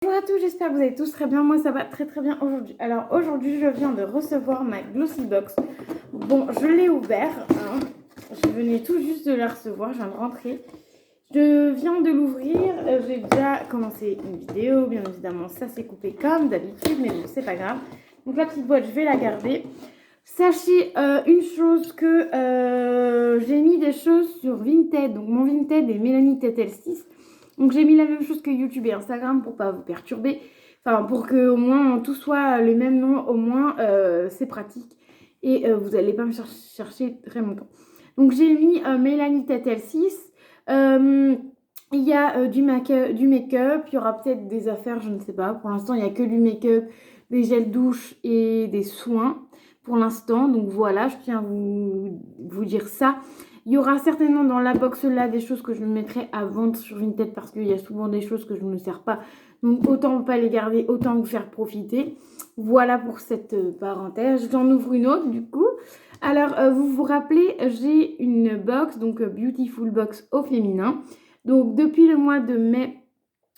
Bonjour à tous, j'espère que vous allez tous très bien. Moi, ça va très bien aujourd'hui. Alors, aujourd'hui, je viens de recevoir ma Glossy Box. Bon, je l'ai ouvert. Hein. Je venais tout juste de la recevoir, je viens de rentrer. Je viens de l'ouvrir. J'ai déjà commencé une vidéo. Bien évidemment, ça s'est coupé comme d'habitude, mais bon, c'est pas grave. Donc, la petite boîte, je vais la garder. Sachez une chose que j'ai mis des choses sur Vinted. Donc, mon Vinted est Mélanie Tetel 6. Donc j'ai mis la même chose que YouTube et Instagram pour pas vous perturber. Enfin, pour que au moins tout soit les mêmes noms, au moins c'est pratique. Et vous n'allez pas me chercher très longtemps. Donc j'ai mis Mélanie Tetel 6. Il y a du make-up, il y aura peut-être des affaires, je ne sais pas. Pour l'instant, il n'y a que du make-up, des gels douche et des soins pour l'instant. Donc voilà, je tiens à vous dire ça. Il y aura certainement dans la box là des choses que je mettrai à vendre sur Vinted parce qu'il y a souvent des choses que je ne sers pas. Donc autant pas les garder, autant vous faire profiter. Voilà pour cette parenthèse. J'en ouvre une autre du coup. Alors vous vous rappelez, j'ai une box, donc Beautiful Box au féminin. Donc depuis le mois de mai,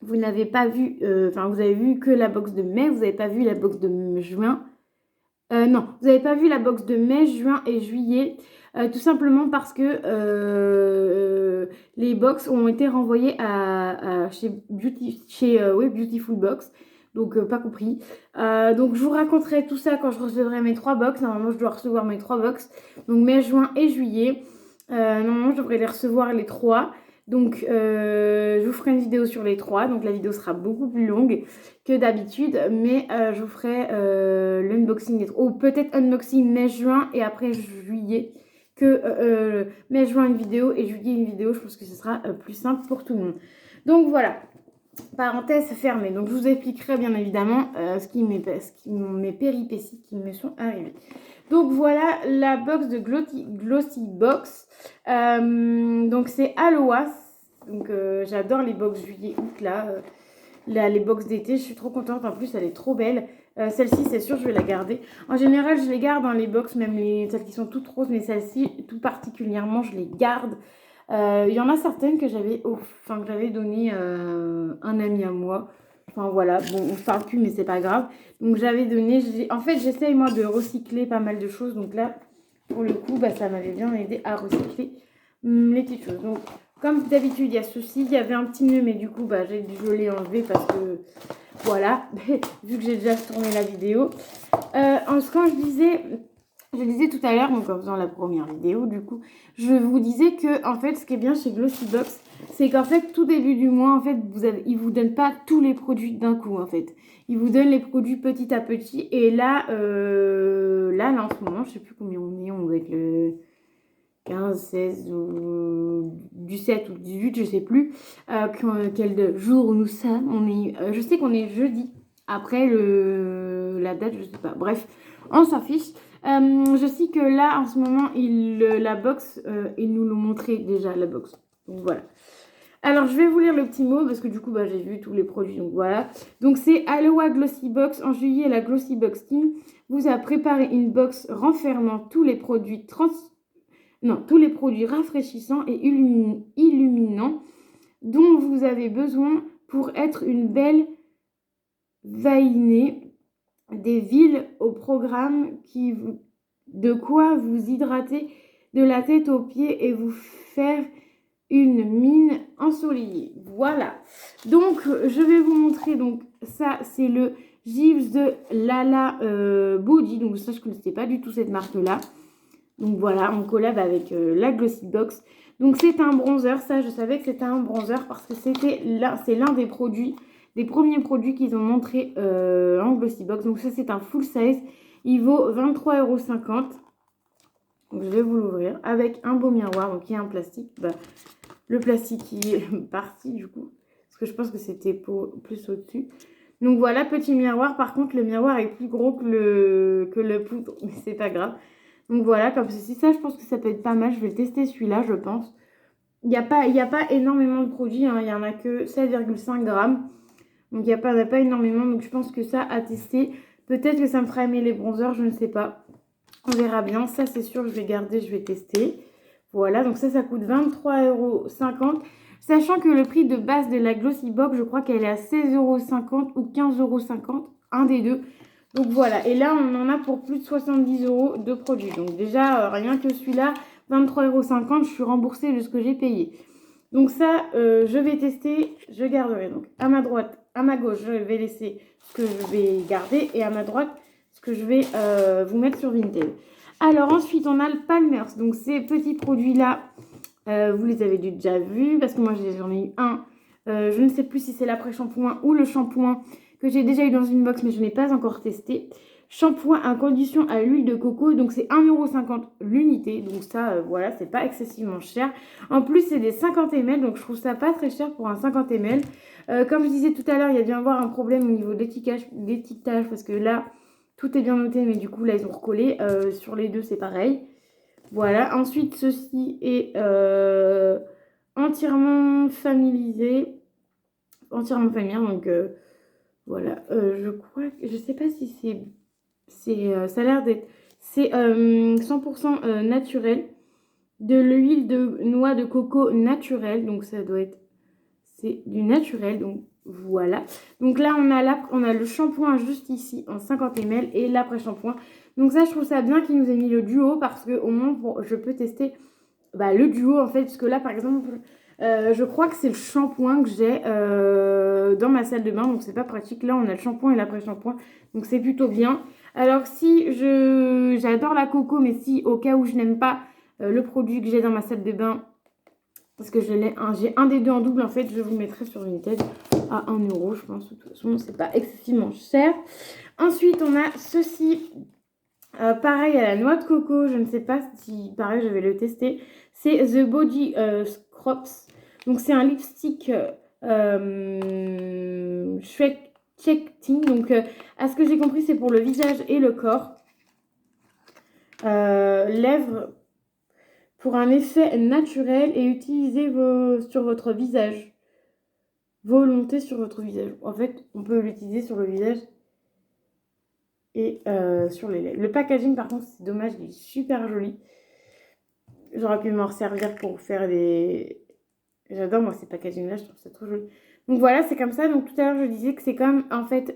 vous n'avez pas vu, vous avez vu que la box de mai, vous n'avez pas vu la box de juin. Non, vous n'avez pas vu la box de mai, juin et juillet, tout simplement parce que les box ont été renvoyées chez Beautiful Box, donc pas compris. Donc je vous raconterai tout ça quand je recevrai mes 3 box. Normalement, je dois recevoir mes 3 box, donc mai, juin et juillet. Normalement, je devrais les recevoir les 3. Donc, je vous ferai une vidéo sur les 3. Donc, la vidéo sera beaucoup plus longue que d'habitude. Mais je vous ferai l'unboxing des 3. Ou peut-être unboxing mai-juin et après juillet. Que mai-juin une vidéo et juillet une vidéo. Je pense que ce sera plus simple pour tout le monde. Donc, voilà. Parenthèse fermée. Donc, je vous expliquerai bien évidemment mes péripéties qui me sont arrivées. Donc voilà la box de Glossy Box. Donc c'est Aloha. Donc j'adore les box juillet-août là. Les box d'été, je suis trop contente. En plus, elle est trop belle. Celle-ci, c'est sûr, je vais la garder. En général, je les garde dans les box, même celles qui sont toutes roses, mais celle-ci, tout particulièrement, je les garde. Il y en a certaines que j'avais donné un ami à moi. Enfin voilà, bon, on ne parle plus, mais c'est pas grave. Donc j'avais donné, en fait j'essaye moi de recycler pas mal de choses. Donc là, pour le coup, ça m'avait bien aidé à recycler les petites choses. Donc comme d'habitude, il y a ceci, il y avait un petit nœud, mais du coup, je l'ai enlevé parce que voilà, vu que j'ai déjà tourné la vidéo. Quand je disais tout à l'heure, donc en faisant la première vidéo, du coup, je vous disais que, en fait, ce qui est bien chez Glossy Box, c'est qu'en fait, tout début du mois, en fait, ils vous donnent pas tous les produits d'un coup, en fait. Ils vous donnent les produits petit à petit. Et là, en ce moment, je sais plus combien on doit être le 15, 16, ou 17 ou 18, je sais plus quel jour nous sommes. Je sais qu'on est jeudi. Après, la date, je sais pas. Bref, on s'en fiche. Je sais que là, en ce moment, la box, ils nous l'ont montré déjà, la box. Donc voilà. Alors, je vais vous lire le petit mot parce que du coup, j'ai vu tous les produits. Donc voilà. Donc, c'est Aloha Glossy Box. En juillet, la Glossy Box Team vous a préparé une box renfermant tous les produits rafraîchissants et illuminants dont vous avez besoin pour être une belle vainée des villes au programme de quoi vous hydrater de la tête aux pieds et vous faire une mine ensoleillée. Voilà. Donc, je vais vous montrer. Donc, ça, c'est le Gives de Lala Body. Donc, ça, je ne connaissais pas du tout cette marque-là. Donc, voilà, on collab avec la Glossy Box. Donc, c'est un bronzer. Ça, je savais que c'était un bronzer parce que c'est l'un des premiers produits qu'ils ont montré en Glossy Box. Donc, ça, c'est un full size. Il vaut 23,50 €. Donc, je vais vous l'ouvrir avec un beau miroir. Donc, il y a un plastique. Le plastique qui est parti du coup. Parce que je pense que c'était plus au-dessus. Donc voilà, petit miroir. Par contre, le miroir est plus gros que le poutre. Mais c'est pas grave. Donc voilà, comme ceci. Ça, je pense que ça peut être pas mal. Je vais le tester celui-là, je pense. Il n'y a pas énormément de produits. Hein. Il n'y en a que 7,5 grammes. Donc il n'y a pas énormément. Donc je pense que ça, à tester. Peut-être que ça me fera aimer les bronzers. Je ne sais pas. On verra bien. Ça, c'est sûr, je vais garder. Je vais tester. Voilà, donc ça coûte 23,50 €. Sachant que le prix de base de la Glossy Box, je crois qu'elle est à 16,50 € ou 15,50 €, un des deux. Donc voilà, et là on en a pour plus de 70 € de produits. Donc déjà, rien que celui-là, 23,50 €, je suis remboursée de ce que j'ai payé. Donc ça, je vais tester, je garderai. Donc à ma droite, à ma gauche, je vais laisser ce que je vais garder et à ma droite, ce que je vais vous mettre sur Vinted. Alors ensuite, on a le Palmer's. Donc ces petits produits-là, vous les avez déjà vus parce que moi j'en ai eu un. Je ne sais plus si c'est l'après-shampoing ou le shampoing que j'ai déjà eu dans une box mais je n'ai pas encore testé. Shampoing à condition à l'huile de coco, donc c'est 1,50 € l'unité. Donc ça, voilà, c'est pas excessivement cher. En plus, c'est des 50 ml, donc je trouve ça pas très cher pour un 50 ml. Comme je disais tout à l'heure, il y a dû avoir un problème au niveau d'étiquetage parce que là, tout est bien noté, mais du coup, là, ils ont recollé. Sur les deux, c'est pareil. Voilà. Ensuite, ceci est entièrement familier. Donc voilà. Je crois que je sais pas si ça a l'air d'être. C'est 100% naturel. De l'huile de noix de coco naturelle. Donc ça doit être. C'est du naturel. Donc voilà. Donc là, on a le shampoing juste ici en 50 ml et l'après-shampoing. Donc ça, je trouve ça bien qu'ils nous aient mis le duo parce que au moins, je peux tester le duo en fait. Parce que là, par exemple, je crois que c'est le shampoing que j'ai dans ma salle de bain. Donc c'est pas pratique. Là, on a le shampoing et l'après-shampoing. Donc c'est plutôt bien. Alors si j'adore la coco, mais si au cas où je n'aime pas le produit que j'ai dans ma salle de bain, parce que j'ai un des deux en double, en fait, je vous mettrai sur Vinted à 1 €, je pense. De toute façon, c'est pas excessivement cher. Ensuite, on a ceci. Pareil à la noix de coco, je ne sais pas si, pareil, je vais le tester. C'est The Body Scrubs. Donc, c'est un lipstick Check-Ting. Donc, à ce que j'ai compris, c'est pour le visage et le corps. Lèvres pour un effet naturel et utilisez sur votre visage. Volonté sur votre visage. En fait, on peut l'utiliser sur le visage et sur les lèvres. Le packaging, par contre, c'est dommage, il est super joli. J'aurais pu m'en servir pour faire des... J'adore, moi, ces packaging-là, je trouve ça trop joli. Donc voilà, c'est comme ça. Donc tout à l'heure, je disais que c'est comme, en fait,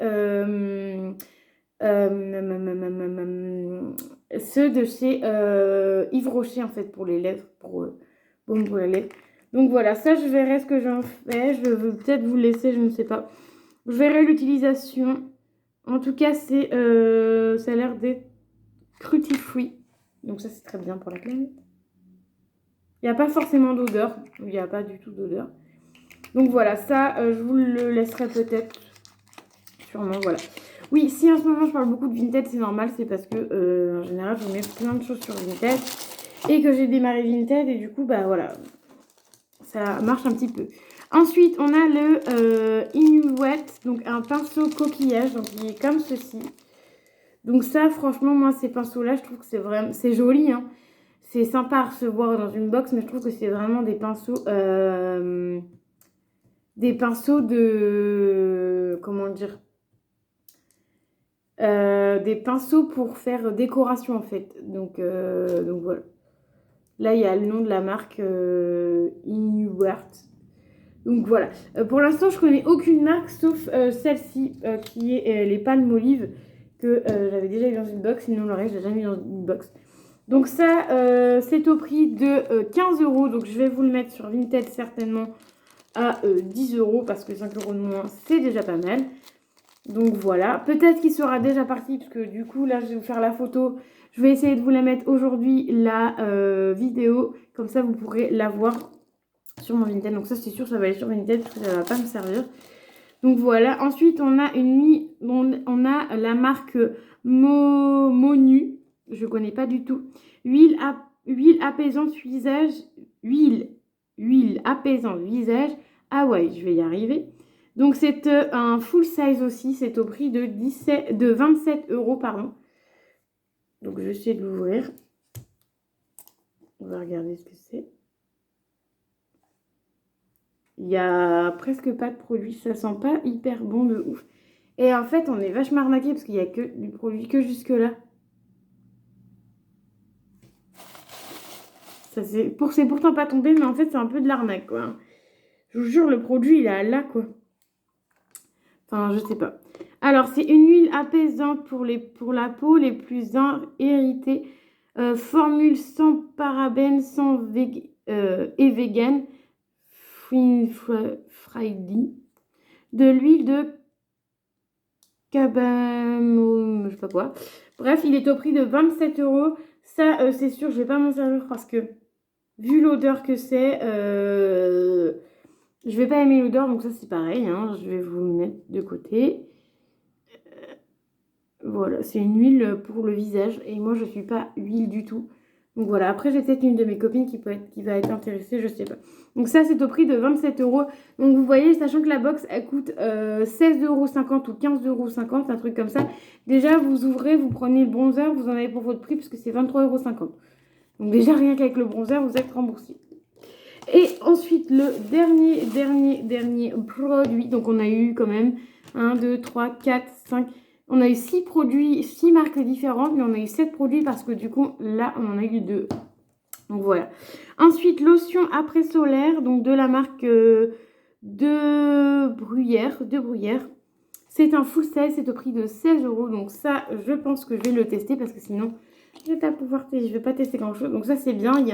ceux de chez Yves Rocher, en fait, pour les lèvres, pour les lèvres. Donc voilà, ça, je verrai ce que j'en fais. Je vais peut-être vous laisser, je ne sais pas. Je verrai l'utilisation. En tout cas, ça a l'air d'être cruelty-free. Donc ça, c'est très bien pour la planète. Il n'y a pas forcément d'odeur. Il n'y a pas du tout d'odeur. Donc voilà, ça, je vous le laisserai peut-être. Sûrement, voilà. Oui, si en ce moment je parle beaucoup de Vinted, c'est normal. C'est parce que, en général, je mets plein de choses sur Vinted. Et que j'ai démarré Vinted. Et du coup, voilà. Ça marche un petit peu. Ensuite, on a le Inuit. Donc un pinceau coquillage. Donc il est comme ceci. Donc ça, franchement, moi, ces pinceaux-là, je trouve que c'est joli, hein. C'est sympa à recevoir dans une box, mais je trouve que c'est vraiment des pinceaux de... Comment dire, des pinceaux pour faire décoration, en fait. Donc voilà. Là, il y a le nom de la marque Inuart. Donc voilà. Pour l'instant, je connais aucune marque, sauf celle-ci, qui est les Palmolive, que j'avais déjà eu dans une box. Sinon, le reste, je l'ai jamais eu dans une box. Donc ça, c'est au prix de 15 €. Donc je vais vous le mettre sur Vinted certainement à 10 € parce que 5 € de moins, c'est déjà pas mal. Donc voilà. Peut-être qu'il sera déjà parti parce que du coup, là, je vais vous faire la photo. Je vais essayer de vous la mettre aujourd'hui, la vidéo. Comme ça, vous pourrez la voir sur mon Vinted. Donc ça, c'est sûr, ça va aller sur Vinted parce que ça ne va pas me servir. Donc voilà. Ensuite, on a on a la marque Monu. Je ne connais pas du tout. Huile apaisante visage. Huile apaisante visage. Ah ouais, je vais y arriver. Donc c'est un full size aussi. C'est au prix de 27 €, pardon. Donc je vais essayer de l'ouvrir. On va regarder ce que c'est. Il n'y a presque pas de produit. Ça sent pas hyper bon de ouf. Et en fait, on est vachement arnaqué parce qu'il n'y a que du produit que jusque-là. C'est pourtant pas tombé, mais en fait, c'est un peu de l'arnaque, quoi. Je vous jure, le produit, il est là, quoi. Enfin, je sais pas. Alors, c'est une huile apaisante pour la peau les plus irritées. Formule sans parabènes, et vegan. Friday. De l'huile de cabamome, je sais pas quoi. Bref, il est au prix de 27 euros. Ça, c'est sûr, je vais pas m'en servir parce que, vu l'odeur que c'est, je vais pas aimer l'odeur, donc ça c'est pareil, hein. Je vais vous le mettre de côté. Voilà, c'est une huile pour le visage et moi je suis pas huile du tout. Donc voilà, après j'ai peut-être une de mes copines qui va être intéressée, je sais pas. Donc ça c'est au prix de 27 euros. Donc vous voyez, sachant que la box elle coûte 16,50 € ou 15,50 €, un truc comme ça. Déjà vous ouvrez, vous prenez le bronzer, vous en avez pour votre prix puisque c'est 23,50 €. Donc déjà rien qu'avec le bronzer vous êtes remboursé. Et ensuite le dernier produit. Donc on a eu quand même 1, 2, 3, 4, 5... On a eu 6 produits, 6 marques différentes, mais on a eu 7 produits parce que du coup, là, on en a eu 2. Donc voilà. Ensuite, lotion après solaire, donc de la marque de Bruyère. C'est un full size, c'est au prix de 16 euros. Donc ça, je pense que je vais le tester parce que sinon, je vais pas tester grand chose. Donc ça, c'est bien. Il y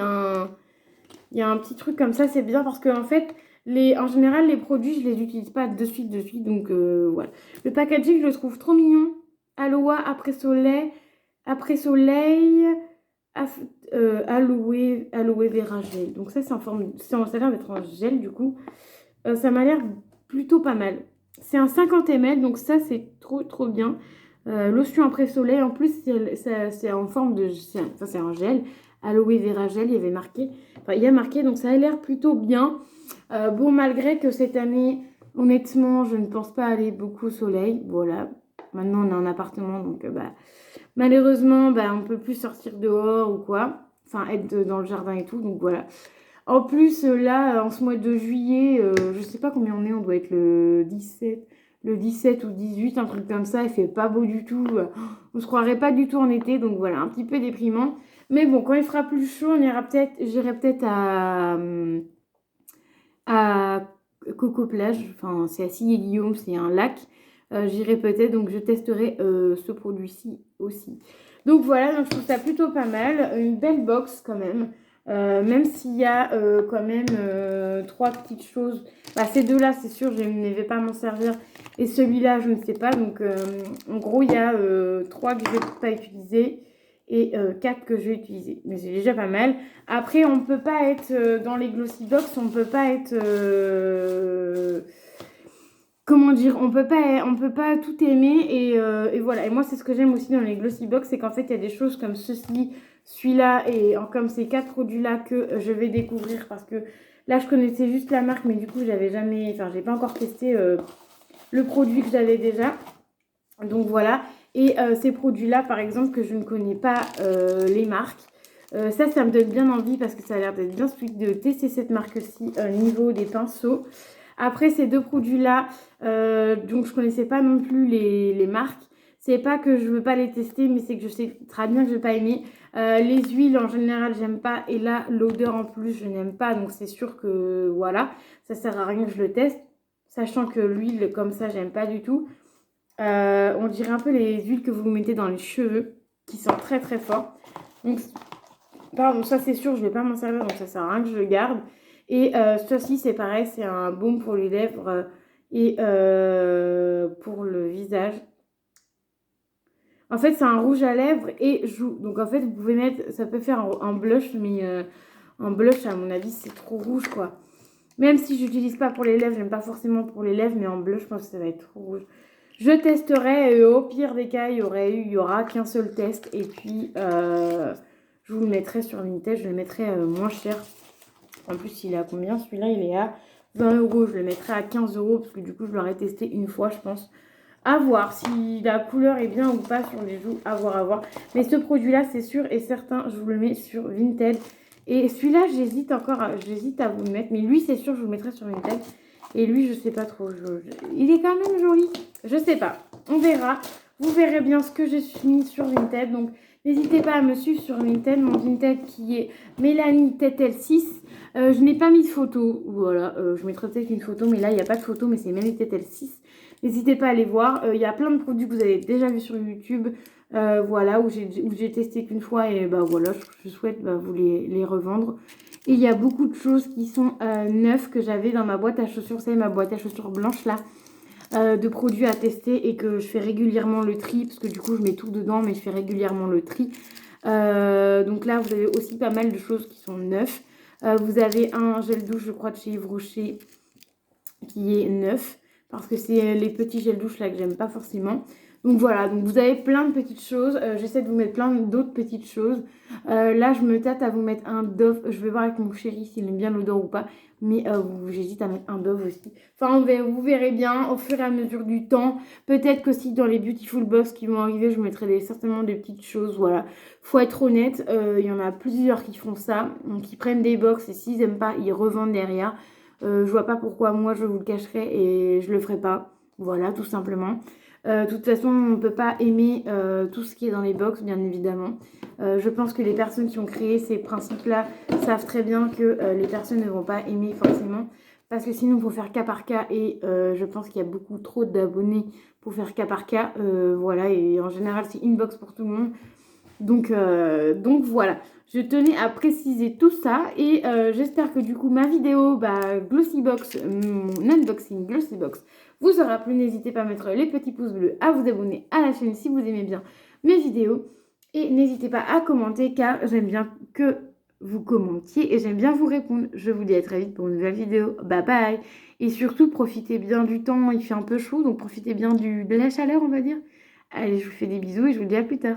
a un petit truc comme ça, c'est bien parce que en fait, en général, les produits, je les utilise pas de suite. Donc voilà. Le packaging, je le trouve trop mignon. Aloe aloe vera gel. Donc ça, c'est en forme, ça a l'air d'être un gel du coup. Ça m'a l'air plutôt pas mal. C'est un 50 ml, donc ça, c'est trop bien. Lotion après soleil, en plus, c'est en forme de... Ça, c'est un gel. Aloe vera gel, il y avait marqué. Enfin, il y a marqué, donc ça a l'air plutôt bien. Bon, malgré que cette année, honnêtement, je ne pense pas aller beaucoup au soleil. Voilà. Maintenant, on est en appartement, donc malheureusement, on ne peut plus sortir dehors ou quoi. Enfin, être dans le jardin et tout, donc voilà. En plus, là, en ce mois de juillet, je sais pas combien on est, on doit être le 17 ou 18, un truc comme ça. Il fait pas beau du tout. On se croirait pas du tout en été, donc voilà, un petit peu déprimant. Mais bon, quand il fera plus chaud, j'irai peut-être à Coco Plage. Enfin, c'est à Sillé-Guillaume, c'est un lac. J'irai peut-être, donc je testerai ce produit-ci aussi. Donc voilà, donc je trouve ça plutôt pas mal. Une belle box quand même. Même s'il y a quand même 3 petites choses. Ces deux-là, c'est sûr, je ne vais pas m'en servir. Et celui-là, je ne sais pas. Donc, en gros, il y a 3 que je ne vais pas utiliser et 4 que je vais utiliser. Mais c'est déjà pas mal. Après, on ne peut pas être dans les Glossy Box, on ne peut pas être... comment dire, on peut pas tout aimer et voilà. Et moi, c'est ce que j'aime aussi dans les Glossy Box, c'est qu'en fait, il y a des choses comme ceci, celui-là et comme ces 4 produits-là que je vais découvrir parce que là, je connaissais juste la marque, mais du coup, j'ai pas encore testé le produit que j'avais déjà. Donc voilà. Et ces produits-là, par exemple, que je ne connais pas les marques. Ça me donne bien envie parce que ça a l'air d'être bien sweet de tester cette marque-ci au niveau des pinceaux. Après, ces deux produits-là, donc je ne connaissais pas non plus les marques. C'est pas que je veux pas les tester, mais c'est que je sais très bien que je vais pas aimer. Les huiles, en général, j'aime pas. Et là, l'odeur en plus, je n'aime pas. Donc, c'est sûr que, voilà, ça sert à rien que je le teste. Sachant que l'huile, comme ça, j'aime pas du tout. On dirait un peu les huiles que vous mettez dans les cheveux, qui sont très très forts. Donc, pardon, ça c'est sûr, je vais pas m'en servir, donc ça sert à rien que je le garde. Et ceci, c'est pareil, c'est un baume pour les lèvres et pour le visage. En fait, c'est un rouge à lèvres et joues. Donc, en fait, vous pouvez mettre... Ça peut faire un blush, mais un blush, à mon avis, c'est trop rouge, quoi. Même si je n'utilise pas pour les lèvres, j'aime pas forcément pour les lèvres, mais en blush, je pense que ça va être trop rouge. Je testerai et au pire des cas, il y aura qu'un seul test. Et puis, je vous le mettrai sur Vinted, je le mettrai moins cher. En plus, il est à combien celui-là? Il est à 20 euros. Je le mettrai à 15 euros parce que du coup, je l'aurais testé une fois, je pense. À voir si la couleur est bien ou pas sur les joues. À voir, à voir. Mais ce produit-là, c'est sûr et certain, je vous le mets sur Vinted. Et celui-là, j'hésite à vous le mettre. Mais lui, c'est sûr, je vous le mettrai sur Vinted. Et lui, je sais pas trop. Il est quand même joli. Je sais pas. On verra. Vous verrez bien ce que j'ai mis sur Vinted. Donc, N'hésitez pas à me suivre sur Vinted, mon Vinted qui est Mélanie Tetel6. Je n'ai pas mis de photo, voilà, je mettrai peut-être une photo, mais là il n'y a pas de photo, mais c'est Mélanie Tetel6. N'hésitez pas à aller voir, il y a plein de produits que vous avez déjà vus sur YouTube, voilà, où j'ai testé qu'une fois et bah voilà, je souhaite vous les revendre. Et il y a beaucoup de choses qui sont neuves que j'avais dans ma boîte à chaussures, c'est ma boîte à chaussures blanche là. De produits à tester et que je fais régulièrement le tri parce que du coup je mets tout dedans mais je fais régulièrement le tri. Donc là vous avez aussi pas mal de choses qui sont neuves. Vous avez un gel douche je crois de chez Yves Rocher qui est neuf parce que c'est les petits gels douche là que j'aime pas forcément. Donc voilà, donc vous avez plein de petites choses. J'essaie de vous mettre plein d'autres petites choses. Là, je me tâte à vous mettre un Dove. Je vais voir avec mon chéri s'il aime bien l'odeur ou pas. Mais j'hésite à mettre un Dove aussi. Enfin, vous verrez bien au fur et à mesure du temps. Peut-être que si dans les Beautiful Box qui vont arriver, je mettrai certainement des petites choses. Voilà. Faut être honnête, il y en a plusieurs qui font ça. Donc, ils prennent des box et s'ils n'aiment pas, ils revendent derrière. Je vois pas pourquoi moi je vous le cacherai et je le ferai pas. Voilà, tout simplement. De toute façon, on ne peut pas aimer tout ce qui est dans les box, bien évidemment. Je pense que les personnes qui ont créé ces principes-là savent très bien que les personnes ne vont pas aimer forcément. Parce que sinon, il faut faire cas par cas. Et je pense qu'il y a beaucoup trop d'abonnés pour faire cas par cas. Voilà, et en général, c'est une box pour tout le monde. Donc voilà, je tenais à préciser tout ça et j'espère que du coup ma vidéo Glossybox, mon unboxing Glossybox vous aura plu. N'hésitez pas à mettre les petits pouces bleus, à vous abonner à la chaîne si vous aimez bien mes vidéos et n'hésitez pas à commenter car j'aime bien que vous commentiez et j'aime bien vous répondre. Je vous dis à très vite pour une nouvelle vidéo. Bye bye. Et surtout profitez bien du temps, il fait un peu chaud donc profitez bien de la chaleur on va dire. Allez, je vous fais des bisous et je vous dis à plus tard.